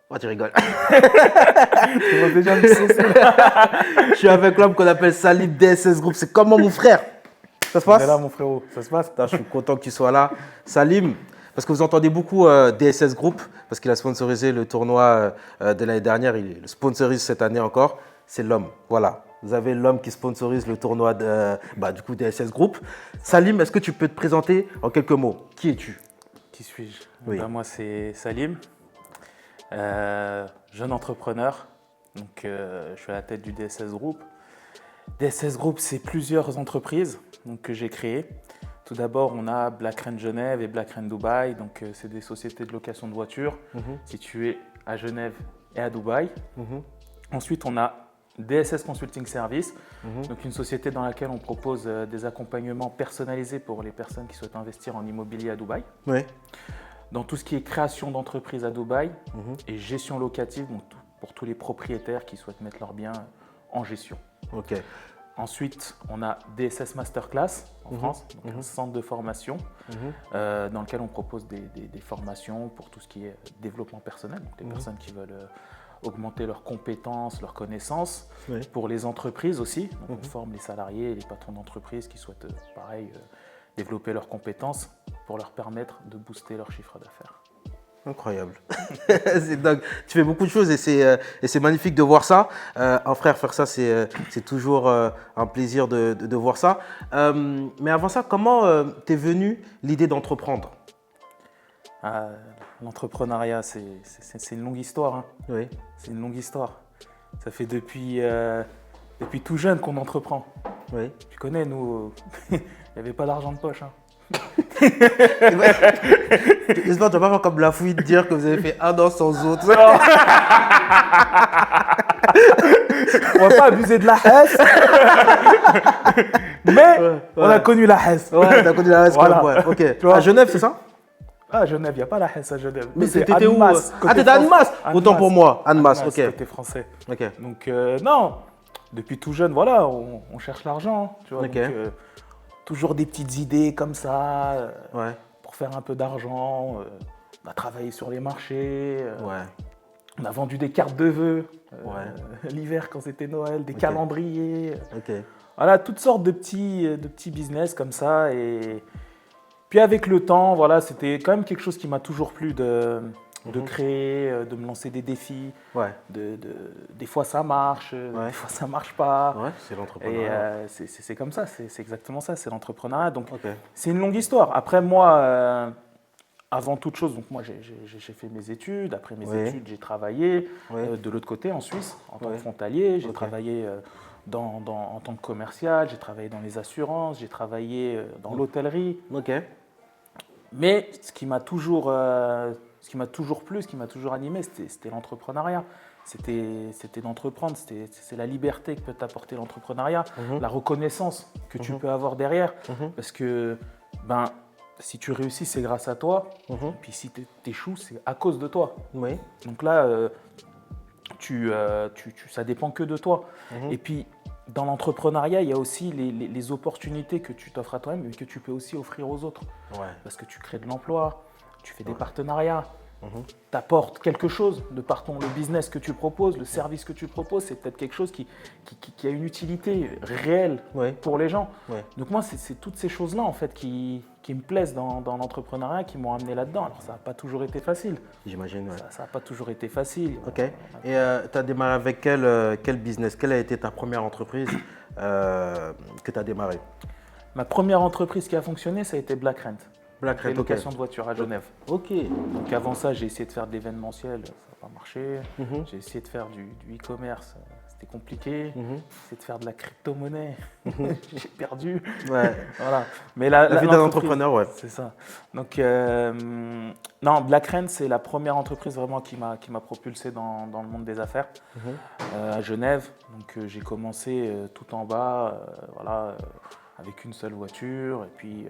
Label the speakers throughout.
Speaker 1: Oh, tu rigoles.
Speaker 2: Tu vois déjà me saucer là.
Speaker 1: Je suis avec l'homme qu'on appelle Salim DSS Group. C'est comment mon frère? Ça se
Speaker 2: On est là,
Speaker 1: passe?
Speaker 2: mon frérot. Ça se passe?
Speaker 1: Putain, je suis content que tu sois là. Salim, parce que vous entendez beaucoup DSS Group, parce qu'il a sponsorisé le tournoi de l'année dernière, il le sponsorise cette année encore. C'est l'homme, voilà. Vous avez l'homme qui sponsorise le tournoi du coup DSS Group. Salim, est-ce que tu peux te présenter en quelques mots? Qui es-tu?
Speaker 2: Qui suis-je?
Speaker 1: Oui.
Speaker 2: Moi, c'est Salim, jeune entrepreneur. Donc, je suis à la tête du DSS Group. DSS Group, c'est plusieurs entreprises que j'ai créées. Tout d'abord, on a Black Ren Genève et Black Ren Dubaï. Donc, c'est des sociétés de location de voitures situées à Genève et à Dubaï. Ensuite, on a DSS Consulting Service, donc une société dans laquelle on propose des accompagnements personnalisés pour les personnes qui souhaitent investir en immobilier à Dubaï.
Speaker 1: Oui.
Speaker 2: Dans tout ce qui est création d'entreprise à Dubaï et gestion locative, donc pour tous les propriétaires qui souhaitent mettre leurs biens en gestion.
Speaker 1: Ok.
Speaker 2: Ensuite, on a DSS Masterclass en France, donc un centre de formation dans lequel on propose des formations pour tout ce qui est développement personnel, donc les personnes qui veulent augmenter leurs compétences, leurs connaissances.
Speaker 1: Oui.
Speaker 2: Pour les entreprises aussi, donc on forme les salariés et les patrons d'entreprise qui souhaitent développer leurs compétences pour leur permettre de booster leur chiffre d'affaires.
Speaker 1: Incroyable. C'est dingue. Tu fais beaucoup de choses et c'est magnifique de voir ça. Un frère faire ça, c'est toujours un plaisir de voir ça. Mais avant ça, comment t'es venue l'idée d'entreprendre?
Speaker 2: L'entrepreneuriat, c'est une longue histoire. Hein.
Speaker 1: Oui.
Speaker 2: C'est une longue histoire. Ça fait depuis tout jeune qu'on entreprend.
Speaker 1: Oui.
Speaker 2: Tu connais, nous, il n'y avait pas d'argent de poche. Hein.
Speaker 1: J'espère que tu vas pas faire comme la fouille de dire que vous avez fait un an sans autre.
Speaker 2: On va pas abuser de la Hesse. Mais on a connu la Hesse.
Speaker 1: Ouais, t'as connu la reste
Speaker 2: Voilà.
Speaker 1: ouais. Ok.
Speaker 2: Tu vois.
Speaker 1: À Genève, c'est ça?
Speaker 2: Ah, Genève, il n'y a pas la Hesse à Genève.
Speaker 1: Mais
Speaker 2: Nous, c'est
Speaker 1: t'étais où?
Speaker 2: Annemasse,
Speaker 1: Ah,
Speaker 2: côté
Speaker 1: t'étais à
Speaker 2: France.
Speaker 1: Annemasse. Autant
Speaker 2: Annemasse.
Speaker 1: pour moi. Annemasse, ok.
Speaker 2: Côté français.
Speaker 1: Ok.
Speaker 2: Donc, non, depuis tout jeune, voilà, on cherche l'argent. Tu vois,
Speaker 1: Ok.
Speaker 2: donc, toujours des petites idées comme ça
Speaker 1: Ouais.
Speaker 2: pour faire un peu d'argent. On a travaillé sur les marchés.
Speaker 1: Ouais.
Speaker 2: On a vendu des cartes de vœux
Speaker 1: Ouais.
Speaker 2: l'hiver quand c'était Noël, des calendriers.
Speaker 1: Ok.
Speaker 2: Voilà, toutes sortes de petits business comme ça. Et puis avec le temps, voilà, c'était quand même quelque chose qui m'a toujours plu de créer, de me lancer des défis.
Speaker 1: Ouais.
Speaker 2: Des fois ça marche, des fois ça marche pas.
Speaker 1: Ouais, c'est
Speaker 2: Et
Speaker 1: l'entrepreneuriat.
Speaker 2: c'est comme ça, c'est exactement ça, c'est l'entrepreneuriat. Donc
Speaker 1: Ok.
Speaker 2: c'est une longue histoire. Après moi, avant toute chose, donc moi j'ai fait mes études. Après mes
Speaker 1: Oui.
Speaker 2: études, j'ai travaillé
Speaker 1: Oui.
Speaker 2: de l'autre côté en Suisse en tant que
Speaker 1: Oui.
Speaker 2: frontalier. J'ai
Speaker 1: Ok.
Speaker 2: travaillé en tant que commercial, j'ai travaillé dans les assurances, j'ai travaillé dans l'hôtellerie.
Speaker 1: Ok.
Speaker 2: Mais ce qui m'a toujours plu, ce qui m'a toujours animé, c'était l'entrepreneuriat. C'était d'entreprendre, c'est la liberté que peut t'apporter l'entrepreneuriat, la reconnaissance que tu peux avoir derrière. Parce que si tu réussis, c'est grâce à toi. Et puis si tu échoues, c'est à cause de toi.
Speaker 1: Oui.
Speaker 2: Donc là, ça dépend que de toi. Et puis, dans l'entrepreneuriat, il y a aussi les opportunités que tu t'offres à toi-même et que tu peux aussi offrir aux autres.
Speaker 1: Ouais.
Speaker 2: Parce que tu crées de l'emploi, tu fais des partenariats, tu apportes quelque chose de par le business que tu proposes, le service que tu proposes. C'est peut-être quelque chose qui a une utilité réelle
Speaker 1: Ouais.
Speaker 2: pour les gens.
Speaker 1: Ouais.
Speaker 2: Donc moi, c'est toutes ces choses-là en fait qui me plaisent dans l'entrepreneuriat, qui m'ont amené là-dedans. Alors ça n'a pas toujours été facile.
Speaker 1: J'imagine, ouais.
Speaker 2: Ça n'a pas toujours été facile.
Speaker 1: Ok. Et tu as démarré avec quel business? Quelle a été ta première entreprise que tu as démarré?
Speaker 2: Ma première entreprise qui a fonctionné, ça a été Black Rent.
Speaker 1: Black Rent, ok.
Speaker 2: Location de voitures à Genève.
Speaker 1: Ok.
Speaker 2: Donc avant ça, j'ai essayé de faire de l'événementiel, ça n'a pas marché. J'ai essayé de faire du e-commerce, c'était compliqué. J'ai essayé de faire de la crypto-monnaie, j'ai perdu.
Speaker 1: Ouais.
Speaker 2: Voilà. Mais la
Speaker 1: vie d'un
Speaker 2: l'entreprise,
Speaker 1: entrepreneur, ouais.
Speaker 2: c'est ça. Donc non, Black Rent, c'est la première entreprise vraiment qui m'a propulsé dans le monde des affaires à Genève. Donc j'ai commencé tout en bas, avec une seule voiture. Et puis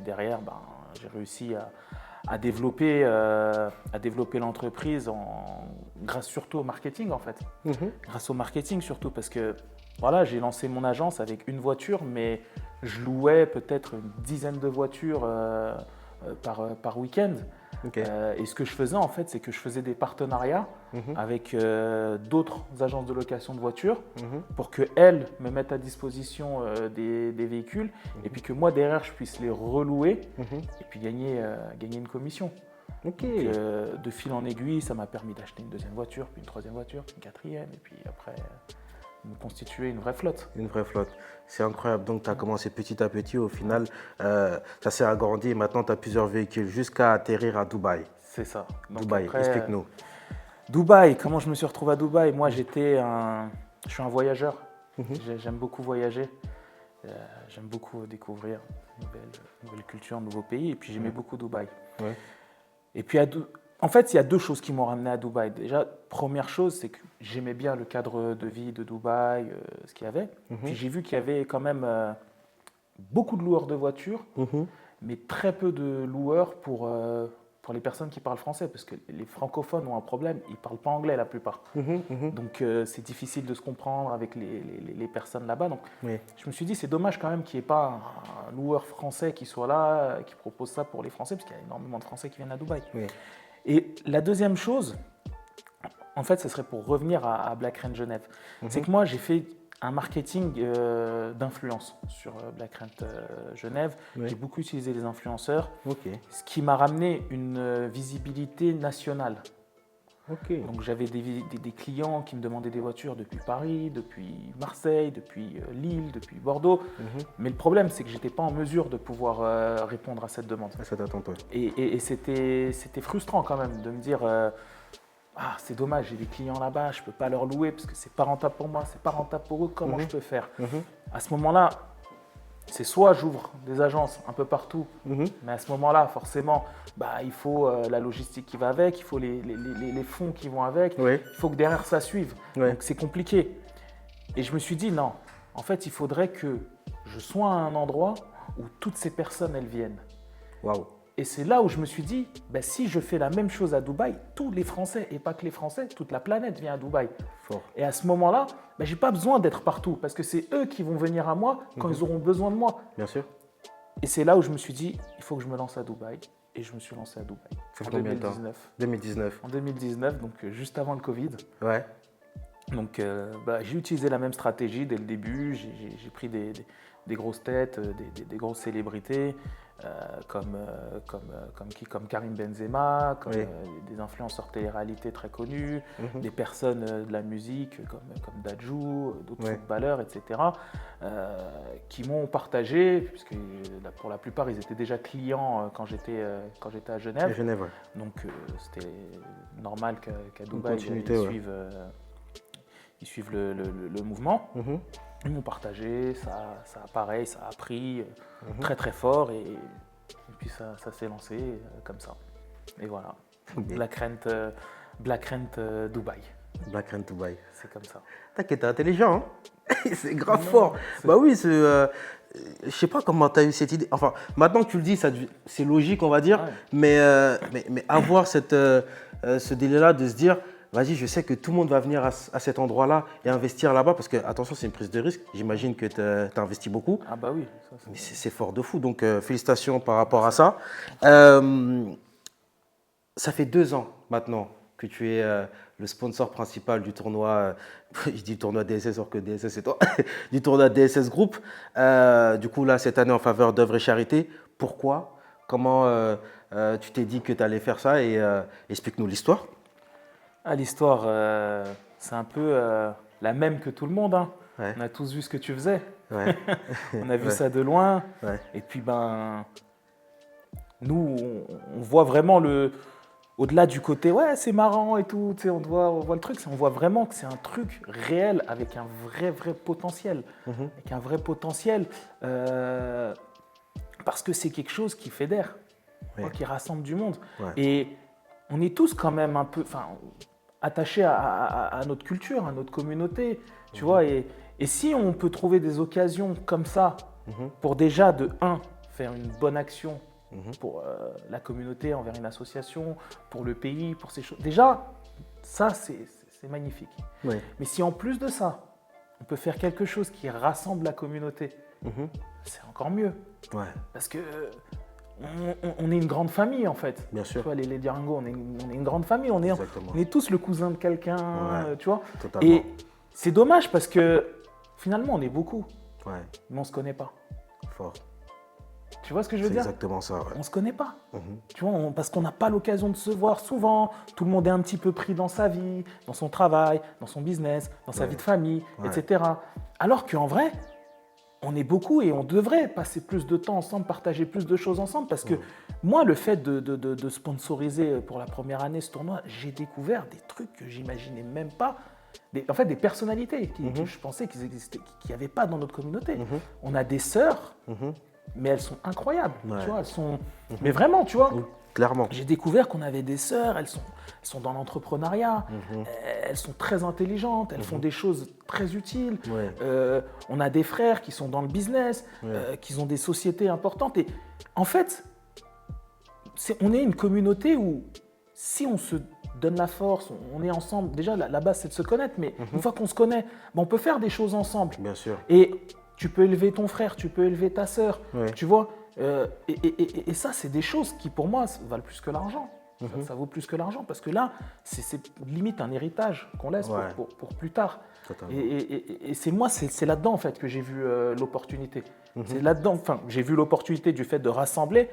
Speaker 2: derrière, j'ai réussi à développer l'entreprise grâce surtout au marketing en fait. Grâce au marketing surtout parce que voilà, j'ai lancé mon agence avec une voiture, mais je louais peut-être une dizaine de voitures par week-end.
Speaker 1: Ok.
Speaker 2: Et ce que je faisais en fait, c'est que je faisais des partenariats avec d'autres agences de location de voitures pour qu'elles me mettent à disposition des véhicules et puis que moi derrière je puisse les relouer et puis gagner une commission.
Speaker 1: Ok.
Speaker 2: Donc, de fil en aiguille, ça m'a permis d'acheter une deuxième voiture, puis une troisième voiture, puis une quatrième, et puis après, me constituer une vraie flotte.
Speaker 1: Une vraie flotte. C'est incroyable. Donc, tu as commencé petit à petit. Au final, ça s'est agrandi et maintenant, tu as plusieurs véhicules jusqu'à atterrir à Dubaï.
Speaker 2: C'est ça. Donc,
Speaker 1: Dubaï,
Speaker 2: après,
Speaker 1: explique-nous.
Speaker 2: Dubaï, comment je me suis retrouvé à Dubaï? Moi, je suis un voyageur. J'aime beaucoup voyager. J'aime beaucoup découvrir nouvelles cultures, nouveaux pays. Et puis, j'aimais beaucoup Dubaï.
Speaker 1: Ouais.
Speaker 2: Et puis, en fait, il y a deux choses qui m'ont ramené à Dubaï. Déjà, première chose, c'est que j'aimais bien le cadre de vie de Dubaï, ce qu'il y avait. Puis j'ai vu qu'il y avait quand même beaucoup de loueurs de voitures, mais très peu de loueurs pour les personnes qui parlent français, parce que les francophones ont un problème, ils ne parlent pas anglais la plupart. Donc c'est difficile de se comprendre avec les personnes là-bas. Donc
Speaker 1: Oui.
Speaker 2: je me suis dit, c'est dommage quand même qu'il n'y ait pas un loueur français qui soit là, qui propose ça pour les Français, parce qu'il y a énormément de Français qui viennent à Dubaï.
Speaker 1: Oui.
Speaker 2: Et la deuxième chose, en fait, ce serait pour revenir à Black Rent Genève. C'est que moi, j'ai fait un marketing d'influence sur Black Rent Genève.
Speaker 1: Oui.
Speaker 2: J'ai beaucoup utilisé les influenceurs,
Speaker 1: Ok.
Speaker 2: ce qui m'a ramené une visibilité nationale.
Speaker 1: Ok.
Speaker 2: Donc j'avais des clients qui me demandaient des voitures depuis Paris, depuis Marseille, depuis Lille, depuis Bordeaux. Mais le problème, c'est que je n'étais pas en mesure de pouvoir répondre à cette demande.
Speaker 1: Ça t'attend, toi.
Speaker 2: Et c'était frustrant quand même de me dire c'est dommage, j'ai des clients là-bas, je ne peux pas leur louer parce que c'est pas rentable pour moi, c'est pas rentable pour eux, comment je peux faire? À ce moment-là, c'est soit j'ouvre des agences un peu partout, mais à ce moment-là, forcément, il faut la logistique qui va avec, il faut les fonds qui vont avec,
Speaker 1: Oui.
Speaker 2: il faut que derrière ça suive.
Speaker 1: Oui.
Speaker 2: Donc c'est compliqué. Et je me suis dit non, en fait, il faudrait que je sois à un endroit où toutes ces personnes, elles viennent.
Speaker 1: Waouh.
Speaker 2: Et c'est là où je me suis dit, si je fais la même chose à Dubaï, tous les Français, et pas que les Français, toute la planète vient à Dubaï.
Speaker 1: Fort.
Speaker 2: Et à ce moment-là, je n'ai pas besoin d'être partout, parce que c'est eux qui vont venir à moi quand ils auront besoin de moi.
Speaker 1: Bien sûr.
Speaker 2: Et c'est là où je me suis dit, il faut que je me lance à Dubaï. Et je me suis lancé à Dubaï.
Speaker 1: Ça fait
Speaker 2: En
Speaker 1: combien de temps? 2019.
Speaker 2: En 2019, donc juste avant le Covid.
Speaker 1: Ouais.
Speaker 2: Donc j'ai utilisé la même stratégie dès le début. J'ai pris des grosses têtes, des grosses célébrités, comme Karim Benzema, comme
Speaker 1: Oui.
Speaker 2: des influenceurs télé-réalité très connus, des personnes de la musique comme Dadju, d'autres footballeurs, etc., qui m'ont partagé, puisque pour la plupart ils étaient déjà clients quand j'étais à Genève.
Speaker 1: À Genève, ouais.
Speaker 2: Donc c'était normal qu'à Dubaï
Speaker 1: continuité, ouais.
Speaker 2: ils suivent le mouvement. Ils m'ont partagé, ça pareil, ça a pris très très fort et puis ça s'est lancé comme ça. Et voilà, Black Rent Dubaï.
Speaker 1: Black Rent Dubaï.
Speaker 2: C'est comme ça.
Speaker 1: T'inquiète, t'es intelligent, hein. C'est grave fort. Bah oui, je sais pas comment tu as eu cette idée. Enfin, maintenant que tu le dis, c'est logique, on va dire. Ouais. Mais avoir ce délai-là de se dire, vas-y, je sais que tout le monde va venir à cet endroit-là et investir là-bas parce que, attention, c'est une prise de risque. J'imagine que tu as investi beaucoup.
Speaker 2: Ah bah oui.
Speaker 1: Mais c'est fort de fou. Donc, félicitations par rapport à ça. Ça fait 2 ans maintenant que tu es le sponsor principal du tournoi, je dis tournoi DSS alors que DSS c'est toi, du tournoi DSS Group. Du coup, là, cette année en faveur d'œuvres et charité. Pourquoi? Comment tu t'es dit que tu allais faire ça et explique-nous l'histoire.
Speaker 2: L'histoire, c'est un peu la même que tout le monde. Hein.
Speaker 1: Ouais.
Speaker 2: On a tous vu ce que tu faisais.
Speaker 1: Ouais.
Speaker 2: On a vu ça de loin.
Speaker 1: Ouais.
Speaker 2: Et puis, nous, on voit vraiment au-delà du côté, ouais, c'est marrant et tout, tu sais, on voit le truc, on voit vraiment que c'est un truc réel avec un vrai potentiel. Avec un vrai potentiel, parce que c'est quelque chose qui fédère, qui rassemble du monde. Ouais. Et on est tous quand même un peu attachés à notre culture, à notre communauté, tu vois. Et si on peut trouver des occasions comme ça pour déjà, de faire une bonne action pour la communauté, envers une association, pour le pays, pour ces choses. Déjà, ça, c'est magnifique. Oui. Mais si en plus de ça, on peut faire quelque chose qui rassemble la communauté, c'est encore mieux. Ouais. Parce que on est une grande famille en fait.
Speaker 1: Bien sûr.
Speaker 2: Tu vois, les Dirango, on est une grande famille. On est tous le cousin de quelqu'un, tu vois.
Speaker 1: Totalement.
Speaker 2: Et c'est dommage parce que finalement, on est beaucoup,
Speaker 1: Ouais,
Speaker 2: mais on ne se connaît pas.
Speaker 1: fort.
Speaker 2: Tu vois ce que je veux
Speaker 1: C'est
Speaker 2: dire?
Speaker 1: exactement ça. Ouais.
Speaker 2: On ne se connaît pas.
Speaker 1: Mhm.
Speaker 2: Tu vois, parce qu'on n'a pas l'occasion de se voir souvent. Tout le monde est un petit peu pris dans sa vie, dans son travail, dans son business, dans sa vie de famille, etc. Alors qu'en vrai, on est beaucoup et on devrait passer plus de temps ensemble, partager plus de choses ensemble. Parce que moi, le fait de sponsoriser pour la première année ce tournoi, j'ai découvert des trucs que j'imaginais même pas. En fait, des personnalités que je pensais qu'ils existaient, qu'il n'y avait pas dans notre communauté. On a des sœurs, mais elles sont incroyables.
Speaker 1: Ouais.
Speaker 2: Tu vois, elles sont... Mais vraiment, tu vois.
Speaker 1: Clairement.
Speaker 2: J'ai découvert qu'on avait des sœurs, elles sont dans l'entrepreneuriat, elles sont très intelligentes, elles font des choses très utiles.
Speaker 1: Ouais.
Speaker 2: On a des frères qui sont dans le business, qui ont des sociétés importantes. Et en fait, on est une communauté où si on se donne la force, on est ensemble, déjà la base c'est de se connaître, mais une fois qu'on se connaît, ben, on peut faire des choses ensemble.
Speaker 1: Bien sûr.
Speaker 2: Et tu peux élever ton frère, tu peux élever ta sœur,
Speaker 1: Ouais.
Speaker 2: tu vois. Et ça, c'est des choses qui, pour moi, valent plus que l'argent. Ça vaut plus que l'argent parce que là, c'est limite un héritage qu'on laisse pour plus tard.
Speaker 1: Totalement.
Speaker 2: Et c'est là-dedans, en fait, que j'ai vu l'opportunité. C'est là-dedans, enfin, j'ai vu l'opportunité du fait de rassembler,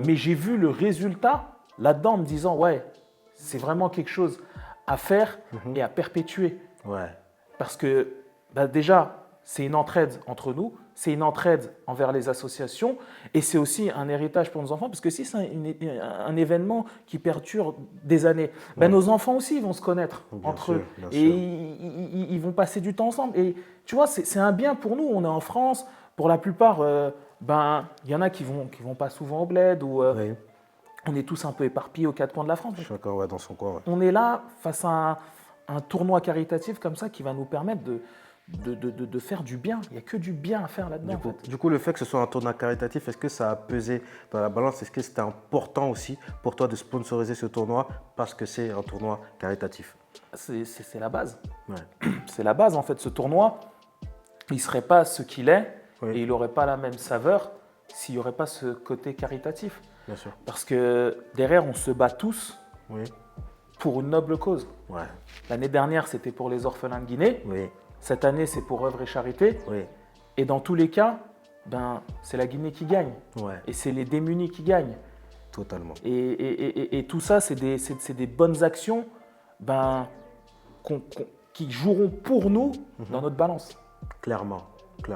Speaker 2: mais j'ai vu le résultat là-dedans en me disant, ouais, c'est vraiment quelque chose à faire et à perpétuer.
Speaker 1: Ouais.
Speaker 2: Parce que, bah, déjà, c'est une entraide entre nous, c'est une entraide envers les associations et c'est aussi un héritage pour nos enfants parce que si c'est un événement qui perdure des années, ben nos enfants aussi vont se connaître entre eux et ils vont passer du temps ensemble. Et tu vois, c'est un bien pour nous. On est en France, pour la plupart, ben il y en a qui vont pas souvent au bled ou on est tous un peu éparpillés aux quatre coins de la France.
Speaker 1: Chacun dans son coin. Ouais.
Speaker 2: On est là face à un tournoi caritatif comme ça qui va nous permettre de faire du bien. Il n'y a que du bien à faire là-dedans.
Speaker 1: Du coup, le fait que ce soit un tournoi caritatif, est-ce que ça a pesé dans la balance? Est-ce que c'était important aussi pour toi de sponsoriser ce tournoi parce que c'est un tournoi caritatif?
Speaker 2: C'est la base.
Speaker 1: Ouais.
Speaker 2: C'est la base en fait. Ce tournoi, il ne serait pas ce qu'il est et il n'aurait pas la même saveur s'il n'y aurait pas ce côté caritatif.
Speaker 1: Bien sûr.
Speaker 2: Parce que derrière, on se bat tous pour une noble cause.
Speaker 1: Ouais.
Speaker 2: L'année dernière, c'était pour les orphelins de Guinée.
Speaker 1: Oui.
Speaker 2: Cette année, c'est pour œuvre et charité.
Speaker 1: Oui.
Speaker 2: Et dans tous les cas, ben, c'est la Guinée qui gagne.
Speaker 1: Ouais.
Speaker 2: Et c'est les démunis qui gagnent.
Speaker 1: Totalement.
Speaker 2: Et tout ça, c'est des bonnes actions ben, qui joueront pour nous dans notre balance.
Speaker 1: Clairement.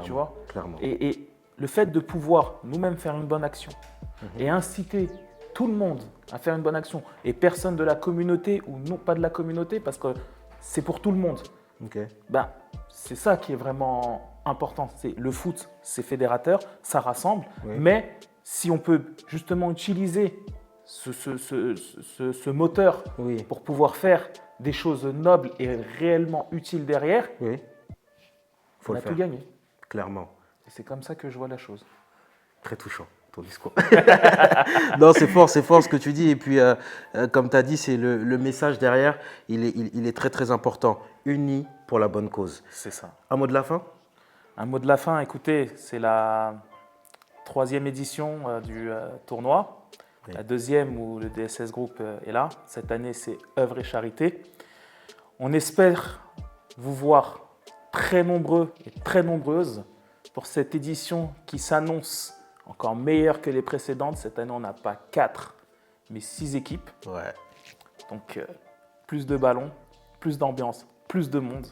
Speaker 2: Tu vois?
Speaker 1: Clairement.
Speaker 2: Et le fait de pouvoir nous-mêmes faire une bonne action et inciter tout le monde à faire une bonne action et personne de la communauté ou non pas de la communauté parce que c'est pour tout le monde.
Speaker 1: Okay.
Speaker 2: Ben, c'est ça qui est vraiment important. Le foot, c'est fédérateur, ça rassemble, mais si on peut justement utiliser ce moteur pour pouvoir faire des choses nobles et réellement utiles derrière, on a tout gagné.
Speaker 1: Clairement.
Speaker 2: Et c'est comme ça que je vois la chose.
Speaker 1: Très touchant, ton discours. Non, c'est fort ce que tu dis. Et puis, comme tu as dit, c'est le message derrière, il est très, très important. Unis pour la bonne cause.
Speaker 2: C'est ça.
Speaker 1: Un mot de la fin?
Speaker 2: Un mot de la fin, écoutez, c'est la 3e édition du tournoi. La 2e où le DSS Group est là. Cette année, c'est œuvre et charité. On espère vous voir très nombreux et très nombreuses pour cette édition qui s'annonce encore meilleure que les précédentes. Cette année, on n'a pas 4, mais 6 équipes.
Speaker 1: Ouais.
Speaker 2: Donc, plus de ballons, plus d'ambiance, plus de monde.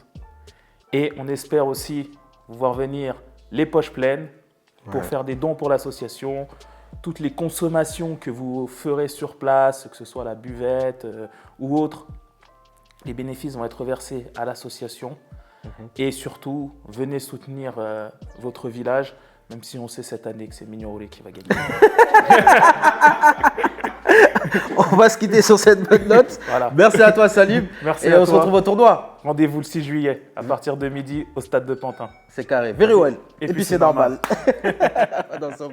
Speaker 2: Et on espère aussi vous voir venir les poches pleines pour faire des dons pour l'association. Toutes les consommations que vous ferez sur place, que ce soit la buvette ou autre, les bénéfices vont être versés à l'association. Et surtout, venez soutenir votre village, même si on sait cette année que c'est Mignon Roulé qui va gagner.
Speaker 1: On va se quitter sur cette bonne note.
Speaker 2: Voilà.
Speaker 1: Merci à toi, Salim.
Speaker 2: Merci
Speaker 1: et
Speaker 2: à
Speaker 1: on
Speaker 2: toi.
Speaker 1: se retrouve au tournoi.
Speaker 2: Rendez-vous le 6 juillet à partir de midi au stade de Pantin.
Speaker 1: C'est carré. Very well.
Speaker 2: Et puis
Speaker 1: c'est normal. Dans son-